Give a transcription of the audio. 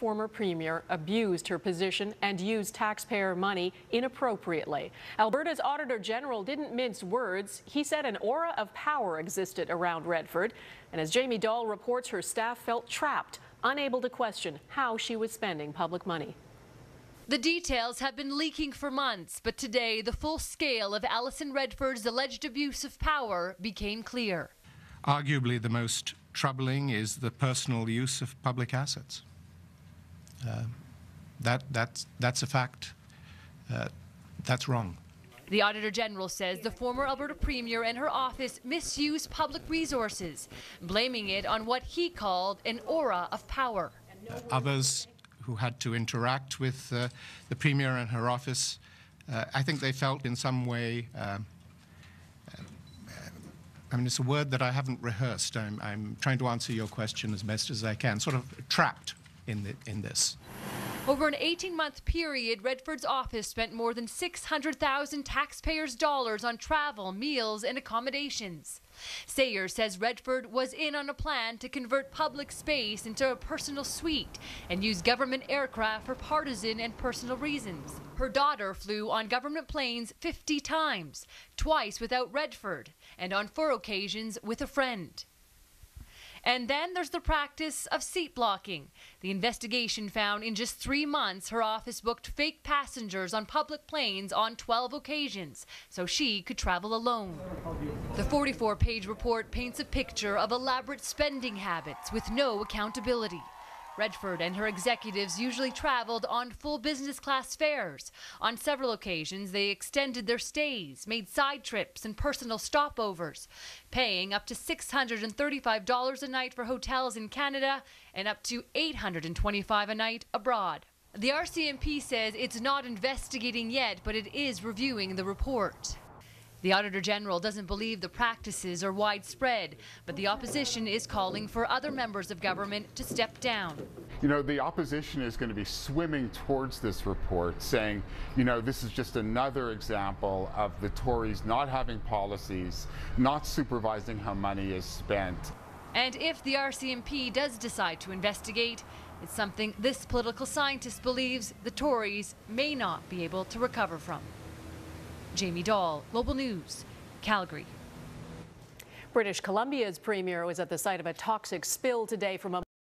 former premier abused her position and used taxpayer money inappropriately. Alberta's Auditor General didn't mince words. He said an aura of power existed around Redford. And as Jamie Dahl reports, her staff felt trapped, unable to question how she was spending public money. The details have been leaking for months, but today the full scale of Alison Redford's alleged abuse of power became clear. Arguably the most troubling is the personal use of public assets. That's a fact. That's wrong. The Auditor General says the former Alberta Premier and her office misused public resources, blaming it on what he called an aura of power. Others who had to interact with the Premier and her office, I think they felt in some way, I mean, it's a word that I haven't rehearsed. I'm trying to answer your question as best as I can, sort of trapped in this. Over an 18-month period, Redford's office spent more than $600,000 taxpayers' dollars on travel, meals, and accommodations. Sayers says Redford was in on a plan to convert public space into a personal suite and use government aircraft for partisan and personal reasons. Her daughter flew on government planes 50 times, twice without Redford, and on 4 occasions with a friend. And then there's the practice of seat blocking. The investigation found in just 3 months, her office booked fake passengers on public planes on 12 occasions so she could travel alone. The 44-page report paints a picture of elaborate spending habits with no accountability. Redford and her executives usually traveled on full business class fares. On several occasions, they extended their stays, made side trips and personal stopovers, paying up to $635 a night for hotels in Canada and up to $825 a night abroad. The RCMP says it's not investigating yet, but it is reviewing the report. The Auditor General doesn't believe the practices are widespread, but the opposition is calling for other members of government to step down. You know, the opposition is going to be swimming towards this report, saying, you know, this is just another example of the Tories not having policies, not supervising how money is spent. And if the RCMP does decide to investigate, it's something this political scientist believes the Tories may not be able to recover from. Jamie Dahl, Global News, Calgary. British Columbia's premier was at the site of a toxic spill today from a